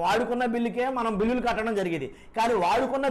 వాడుకున్న బిల్లుకే మనం బిల్లులు కట్టడం జరిగేది. కానీ వాడుకున్న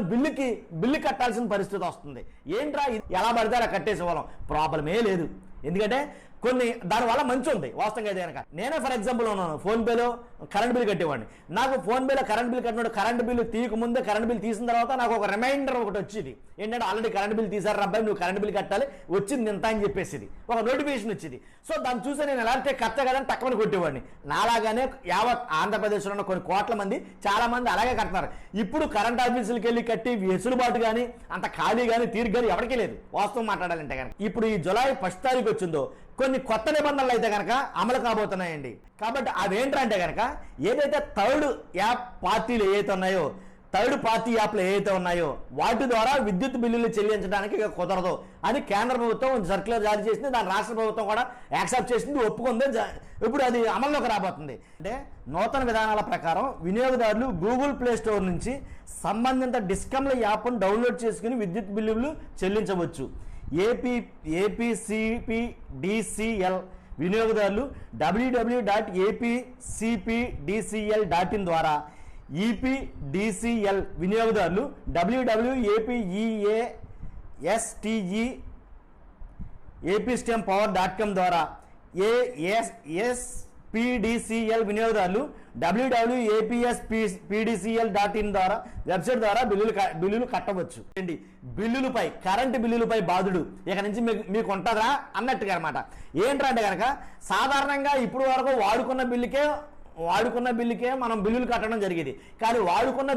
బిల్లు కట్టాల్సిన పరిస్థితి వస్తుంది. ఏంట్రా ఎలా పడితే అలా కట్టేసేవాళ్ళం, ప్రాబ్లమే లేదు. ఎందుకంటే కొన్ని దానివల్ల మంచి ఉంది వాస్తవంగా అయితే కనుక. నేనే ఫర్ ఎగ్జాంపుల్ ఉన్నాను, ఫోన్పేలో కరెంట్ బిల్ కట్టేవాడిని. నాకు ఫోన్పేలో కరెంట్ బిల్ కట్టినప్పుడు కరెంట్ బిల్లు తీయకముందే కరెంట్ బిల్ తీసిన తర్వాత నాకు ఒక రిమైండర్ ఒకటి వచ్చేది. ఏంటంటే ఆల్రెడీ కరెంట్ బిల్ తీసారు అబ్బాయి, నువ్వు కరెంట్ బిల్ కట్టాలి, వచ్చింది ఇంత అని చెప్పేసి ఒక నోటిఫికేషన్ వచ్చింది. సో దాన్ని చూసి నేను ఎలాంటి కట్ట కదని తక్కువని కొట్టేవాడిని. నాలాగానే యావత్ ఆంధ్రప్రదేశ్లో ఉన్న కొన్ని కోట్ల మంది చాలా మంది అలాగే కడుతున్నారు. ఇప్పుడు కరెంట్ ఆఫీసులకు వెళ్ళి కట్టి వెసులుబాటు కానీ అంత ఖాళీ కానీ తీరు కానీ ఎవరికీ లేదు వాస్తవం మాట్లాడాలంటే కనుక. ఇప్పుడు ఈ జులై 1 తారీఖు వచ్చిందో కొన్ని కొత్త నిబంధనలు అయితే కనుక అమలు కాబోతున్నాయండి. కాబట్టి అవేంటంటే కనుక ఏదైతే థర్డ్ యాప్ పార్టీలు ఏవైతే ఉన్నాయో, థర్డ్ పార్టీ యాప్లు ఏవైతే ఉన్నాయో వాటి ద్వారా విద్యుత్ బిల్లులు చెల్లించడానికి ఇక కుదరదు అని కేంద్ర ప్రభుత్వం సర్క్యులర్ జారీ చేసింది. దాని రాష్ట్ర ప్రభుత్వం కూడా యాక్సెప్ట్ చేసింది, ఒప్పుకుంది. ఇప్పుడు అది అమల్లోకి రాబోతుంది. అంటే నూతన విధానాల ప్రకారం వినియోగదారులు గూగుల్ ప్లే స్టోర్ నుంచి సంబంధిత డిస్కమ్ల యాప్ను డౌన్లోడ్ చేసుకుని విద్యుత్ బిల్లులు చెల్లించవచ్చు. ఏపీసీపీడీసీఎల్ వినియోగదారులు www.apcpdcl.in ద్వారా, ఈపీడీసీఎల్ వినియోగదారులు www.apestemppower.com ద్వారా, ఏఎస్పీడీసీఎల్ వినియోగదారులు www.apspdcl.in ద్వారా వెబ్సైట్ ద్వారా బిల్లులు కట్టవచ్చు. బిల్లులపై కరెంటు బిల్లులపై బాధుడు ఇక నుంచి మీకు ఉంటుందా అన్నట్టుగా అనమాట. ఏంటంటే కనుక సాధారణంగా ఇప్పుడు వరకు వాడుకున్న బిల్లుకే మనం బిల్లులు కట్టడం జరిగేది. కానీ వాడుకున్న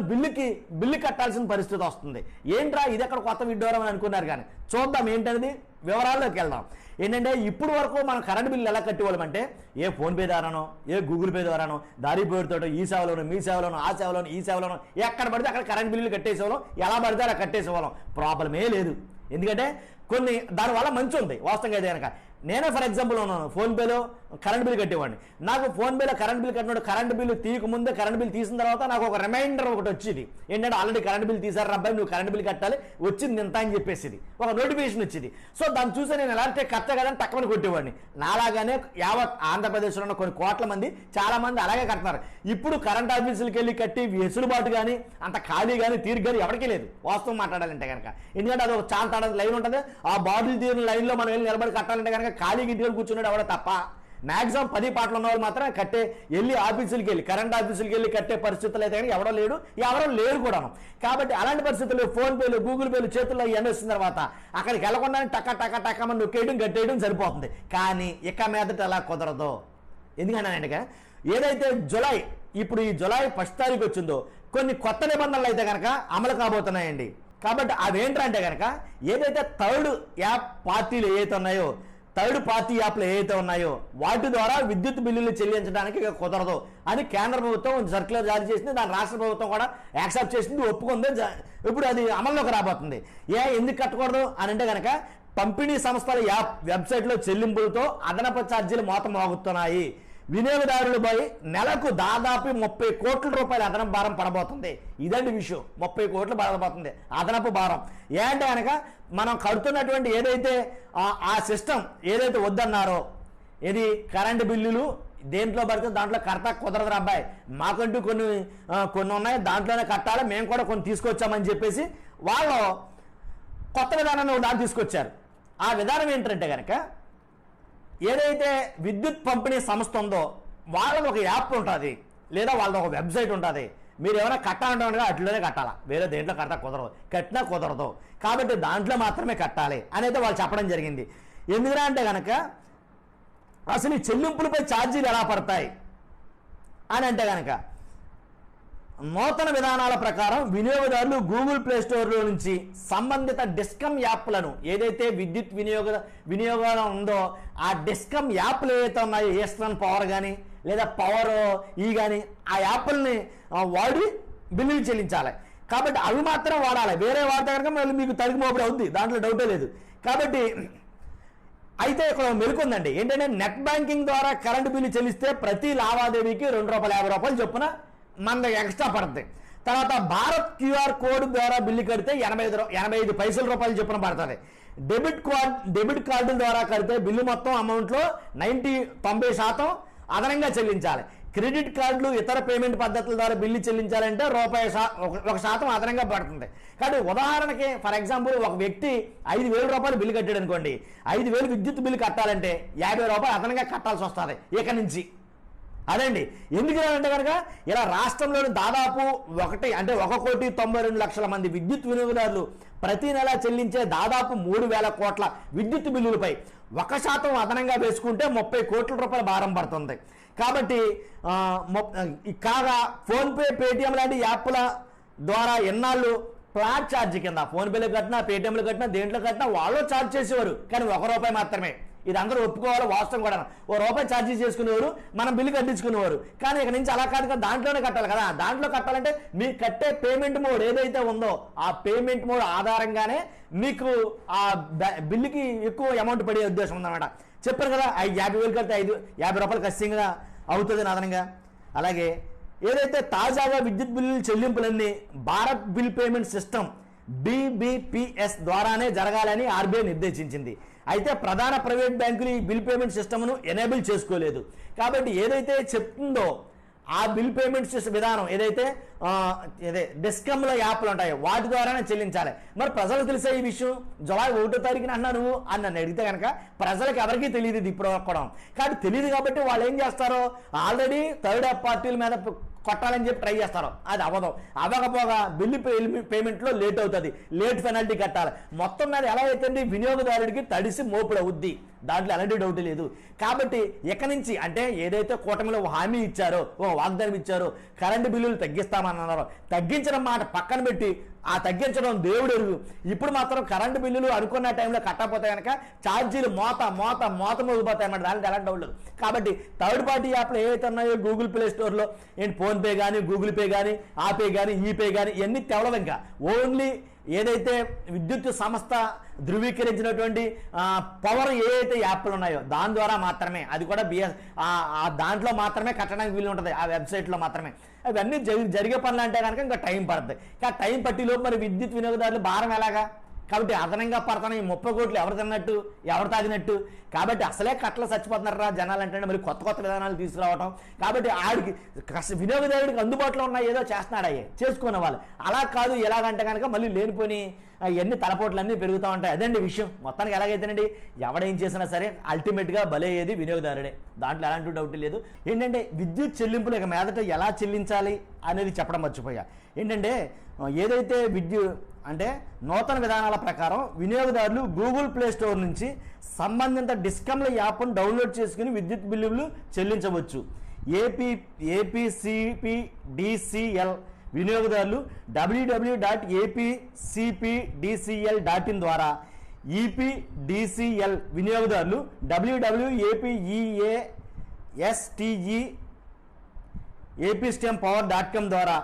బిల్లు కట్టాల్సిన పరిస్థితి వస్తుంది. ఏంట్రా ఇది ఎక్కడ కొత్త విడ్డూరం అని అనుకున్నారు. కానీ చూద్దాం ఏంటనేది వివరాల్లోకి వెళ్దాం. ఏంటంటే ఇప్పుడు వరకు మనం కరెంట్ బిల్లు ఎలా కట్టేవాళ్ళం అంటే ఏ ఫోన్పే ద్వారానో, ఏ గూగుల్ పే ద్వారానో, దారి పేరుతోటో, ఈ సేవలోనో, మీ సేవలోనో, ఆ సేవలోనో, ఈ సేవలోనో ఎక్కడ పడితే అక్కడ కరెంట్ బిల్లులు కట్టేసేవాళ్ళం, ఎలా పడితే అలా కట్టేసేవాళ్ళం, ప్రాబ్లమే లేదు. ఎందుకంటే కొన్ని దానివల్ల మంచి ఉంది వాస్తవంగా అయితే కనుక. నేనే ఫర్ ఎగ్జాంపుల్ ఉన్నాను, ఫోన్పేలో కరెంట్ బిల్ కట్టేవాడిని. నాకు ఫోన్పేలో కరెంట్ బిల్ కట్టినప్పుడు కరెంట్ బిల్లు తీయకముందే కరెంట్ బిల్ తీసిన తర్వాత నాకు ఒక రిమైండర్ ఒకటి వచ్చేది. ఏంటంటే ఆల్రెడీ కరెంట్ బిల్ తీసారు అబ్బాయి, నువ్వు కరెంట్ బిల్ కట్టాలి, వచ్చింది ఇంత అని చెప్పేసి ఒక నోటిఫికేషన్ వచ్చింది. సో దాన్ని చూసి నేను ఎలాంటి కట్ట కదని తక్కువని కొట్టేవాడిని. నాలాగానే యావత్ ఆంధ్రప్రదేశ్లో ఉన్న కొన్ని కోట్ల మంది చాలా మంది అలాగే కడుతున్నారు. ఇప్పుడు కరెంట్ ఆఫీసులకు వెళ్ళి కట్టి వెసులుబాటు కానీ అంత ఖాళీ కానీ తీరు కానీ ఎవరికీ లేదు వాస్తవం మాట్లాడాలంటే కనుక. ఎందుకంటే అది ఒక చాలా లైన్ ఉంటుంది. ఆ బాటిల్ తీరిన లైన్లో మనం వెళ్ళి నిలబడి కట్టాలంటే కనుక ఖాళీకి ఇంటికి కూర్చున్నాడు ఎవడో తప్ప. మ్యాక్సిమం 10 పాటలు ఉన్న వాళ్ళు మాత్రం వెళ్ళి ఆఫీసులకి వెళ్ళి కరెంట్ ఆఫీసులకి వెళ్ళి కట్టే పరిస్థితులు అయితే కానీ ఎవరో లేరు కూడాను. కాబట్టి అలాంటి పరిస్థితుల్లో ఫోన్పేలు, గూగుల్ పేలు చేతుల్లో ఇవన్నీ వచ్చిన తర్వాత అక్కడికి వెళ్ళకుండా టక్కమని నొక్కేయడం కట్టేయడం సరిపోతుంది. కానీ ఇక మీదట అలా కుదరదు. ఎందుకంటే ఏదైతే ఇప్పుడు ఈ జులై 1 తారీఖు వచ్చిందో కొన్ని కొత్త నిబంధనలు అయితే కనుక అమలు కాబోతున్నాయండి. కాబట్టి అవేంటంటే కనుక ఏదైతే థర్డ్ యాప్ పార్టీలు ఏవైతే ఉన్నాయో, థర్డ్ పార్టీ యాప్లు ఏవైతే ఉన్నాయో వాటి ద్వారా విద్యుత్ బిల్లులు చెల్లించడానికి ఇక కుదరదు అని కేంద్ర ప్రభుత్వం సర్క్యులర్ జారీ చేసింది. దాని రాష్ట్ర ప్రభుత్వం కూడా యాక్సెప్ట్ చేసింది, ఒప్పుకుంది. ఇప్పుడు అది అమల్లోకి రాబోతుంది. ఎందుకు కట్టకూడదు అని అంటే కనుక పంపిణీ సంస్థల యాప్ వెబ్సైట్లో చెల్లింపులతో అదనపు ఛార్జీలు మోత మోగుతున్నాయి. వినియోగదారులపై నెలకు దాదాపు 30 కోట్ల రూపాయల అదనపు భారం పడబోతుంది. ఇదండి విషయం, 30 కోట్లు పడబోతుంది అదనపు భారం. ఏంటంటే కనుక మనం కడుతున్నటువంటి ఏదైతే ఆ సిస్టమ్ ఏదైతే వద్దన్నారో, ఇది కరెంటు బిల్లులు దేంట్లో పడితే దాంట్లో కరెక్టా కుదరదు అబ్బాయి, మాకంటూ కొన్ని ఉన్నాయి, దాంట్లోనే కట్టాలి, మేము కూడా కొన్ని తీసుకొచ్చామని చెప్పేసి వాళ్ళు కొత్త విధానాన్ని దాన్ని తీసుకొచ్చారు. ఆ విధానం ఏంటంటే కనుక ఏదైతే విద్యుత్ పంపిణీ సంస్థ ఉందో వాళ్ళది ఒక యాప్ ఉంటుంది, లేదా వాళ్ళది ఒక వెబ్సైట్ ఉంటుంది. మీరు ఏమైనా కట్టాలంటే అట్లనే కట్టాలా, వేరే దేంట్లో కట్టినా కుదరదు. కాబట్టి దాంట్లో మాత్రమే కట్టాలి అనేది వాళ్ళు చెప్పడం జరిగింది. ఎందుకంటే కనుక అసలు ఈ చెల్లింపులపై ఛార్జీలు ఎలా పడతాయి అని అంటే కనుక నూతన విధానాల ప్రకారం వినియోగదారులు గూగుల్ ప్లే స్టోర్లో నుంచి సంబంధిత డిస్కమ్ యాప్లను, ఏదైతే విద్యుత్ వినియోగం ఉందో ఆ డిస్కమ్ యాప్లు ఏవైతే ఉన్నాయో, ఈస్టర్న్ పవర్ కానీ లేదా పవర్ కానీ ఆ యాప్లని వాడి బిల్లులు చెల్లించాలి. కాబట్టి అవి మాత్రం వాడాలి, వేరే వాడితే కనుక మళ్ళీ మీకు తడికి మోపడి అవుద్ది, దాంట్లో డౌటే లేదు. కాబట్టి అయితే ఇక్కడ మెలుకుందండి, ఏంటంటే నెట్ బ్యాంకింగ్ ద్వారా కరెంటు బిల్లు చెల్లిస్తే ప్రతి లావాదేవీకి ₹2.50 చొప్పున మన ఎక్స్ట్రా పడుతుంది. తర్వాత భారత్ క్యూఆర్ కోడ్ ద్వారా బిల్లు కడితే 85 పైసల రూపాయలు చొప్పున పడుతుంది. డెబిట్ కార్డుల ద్వారా కడితే బిల్లు మొత్తం అమౌంట్లో 90% అదనంగా చెల్లించాలి. క్రెడిట్ కార్డులు ఇతర పేమెంట్ పద్ధతుల ద్వారా బిల్లు చెల్లించాలంటే ₹1 అదనంగా పడుతుంది. కాబట్టి ఉదాహరణకి ఫర్ ఎగ్జాంపుల్ ఒక వ్యక్తి ₹5,000 బిల్లు కట్టాడు అనుకోండి, 5,000 విద్యుత్ బిల్లు కట్టాలంటే ₹50 అదనంగా కట్టాల్సి వస్తుంది ఇక నుంచి. అదండి ఎందుకంటే కనుక ఇలా రాష్ట్రంలోని దాదాపు 1,92,00,000 మంది విద్యుత్ వినియోగదారులు ప్రతి నెల చెల్లించే దాదాపు 3,000 కోట్ల విద్యుత్ బిల్లులపై 1% అదనంగా వేసుకుంటే ₹30 కోట్ల భారం పడుతుంది. కాబట్టి కాగా ఫోన్పే, పేటిఎం లాంటి యాప్ల ద్వారా ఎన్నాళ్ళు ఫ్లాట్ ఛార్జ్ కింద ఫోన్పేలో కట్టినా, పేటిఎంలో కట్టినా, దేంట్లో కట్టినా వాళ్ళు ఛార్జ్ చేసేవారు, కానీ ₹1 మాత్రమే. ఇది అందరూ ఒప్పుకోవాలి, వాస్తవం కూడా. ₹1 ఛార్జీ చేసుకునేవారు, మనం బిల్లు కట్టించుకునేవారు. కానీ ఇక నుంచి అలా కాదు కదా, దాంట్లోనే కట్టాలి కదా. దాంట్లో కట్టాలంటే మీకు కట్టే పేమెంట్ మోడ్ ఏదైతే ఉందో ఆ పేమెంట్ మోడ్ ఆధారంగానే మీకు ఆ బిల్లుకి ఎక్కువ అమౌంట్ పడే ఉద్దేశం ఉందన్నమాట. చెప్పారు కదా, 50,000 కడితే ₹50 ఖచ్చితంగా అవుతుంది అదనంగా. అలాగే ఏదైతే తాజాగా విద్యుత్ బిల్లుల చెల్లింపులన్నీ Bharat bill payment system BBPS ద్వారానే జరగాలని RBI నిర్దేశించింది. అయితే ప్రధాన ప్రైవేట్ బ్యాంకులు ఈ బిల్ పేమెంట్ సిస్టమ్ను ఎనేబుల్ చేసుకోలేదు. కాబట్టి ఏదైతే చెప్తుందో ఆ బిల్ పేమెంట్ సిస్టమ్ విధానం ఏదైతే డిస్కమ్లో యాప్లు ఉంటాయో వాటి ద్వారానే చెల్లించాలి. మరి ప్రజలకు తెలిసే ఈ విషయం జులై 1వ తారీఖున అన్నా నువ్వు అని నన్ను అడిగితే కనుక ప్రజలకు ఎవరికీ తెలియదు ఇది ఇప్పుడు ఒక్కడం. కాబట్టి తెలియదు కాబట్టి వాళ్ళు ఏం చేస్తారో ఆల్రెడీ థర్డ్ పార్టీల మీద కొట్టాలని చెప్పి ట్రై చేస్తారు. అది అవ్వకపోగా బిల్లు పేమెంట్లో లేట్ అవుతుంది, లేట్ పెనాల్టీ కట్టాలి. మొత్తం మీద ఎలా అయితే వినియోగదారుడికి తడిసి మోపుడు అవుద్ది, దాంట్లో ఎలాంటి డౌట్ లేదు. కాబట్టి ఇక నుంచి అంటే ఏదైతే కూటమిలో హామీ ఇచ్చారో, వాగ్దానం ఇచ్చారో, కరెంటు బిల్లులు తగ్గిస్తామన్నారో, తగ్గించడం మాట పక్కన పెట్టి ఆ తగ్గించడం దేవుడు ఎరుగు. ఇప్పుడు మాత్రం కరెంటు బిల్లులు అనుకున్న టైంలో కట్టకపోతే కనుక ఛార్జీలు మోత మోగిపోతాయి అన్నమాట, దాంట్లో ఎలాంటి డౌట్ లేదు. కాబట్టి థర్డ్ పార్టీ యాప్లు ఏవైతే ఉన్నాయో గూగుల్ ప్లే స్టోర్లో ఫోన్పే కానీ, గూగుల్ పే కానీ, ఆ పే కానీ, ఈ పే కానీ ఇవన్నీ తెవలవు. ఇంకా ఓన్లీ ఏదైతే విద్యుత్ సంస్థ ధృవీకరించినటువంటి పవర్ ఏదైతే యాప్లు ఉన్నాయో దాని ద్వారా మాత్రమే, అది కూడా దాంట్లో మాత్రమే కట్టడానికి వీలు ఉంటుంది, ఆ వెబ్సైట్లో మాత్రమే. అవన్నీ జరిగే పనులు అంటే కనుక ఇంకా టైం పడుతుంది. కానీ టైం పట్టిలోపు మరి విద్యుత్ వినియోగదారులు భారం ఎలాగా? కాబట్టి అదనంగా పడతాను ఈ 30 కోట్లు ఎవరు తిన్నట్టు, ఎవరు తాగినట్టు. కాబట్టి అసలే కట్టలు చచ్చిపోతున్నారా జనాలు అంటే మరి కొత్త విధానాలు తీసుకురావటం. కాబట్టి ఆడికి వినియోగదారుడికి అందుబాటులో ఉన్న ఏదో చేస్తున్నాడు, చేసుకునే వాళ్ళు. అలా కాదు, ఎలాగంటే కనుక మళ్ళీ లేనిపోని ఇవన్నీ తలపోట్లన్నీ పెరుగుతూ ఉంటాయి. అదండి విషయం. మొత్తానికి ఎలాగైతేనండి ఎవడేం చేసినా సరే అల్టిమేట్గా బలయ్యేది వినియోగదారుడే, దాంట్లో ఎలాంటి డౌట్ లేదు. ఏంటంటే విద్యుత్ చెల్లింపులు ఇక మీదట ఎలా చెల్లించాలి అనేది చెప్పడం మర్చిపోయా. ఏంటంటే ఏదైతే అంటే నూతన విధానాల ప్రకారం వినియోగదారులు గూగుల్ ప్లే స్టోర్ నుంచి సంబంధిత డిస్కమ్ల యాప్ను డౌన్లోడ్ చేసుకుని విద్యుత్ బిల్లులు చెల్లించవచ్చు. APCPDCL వినియోగదారులు www.apcpdcl.in ద్వారా, EPDCL వినియోగదారులు www.apestemppower.com ద్వారా,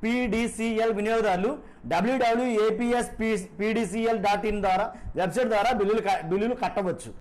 PDCL వినియోగదారులు www.apspdcl.in ద్వారా వెబ్సైట్ ద్వారా బిల్లులు కట్టవచ్చు.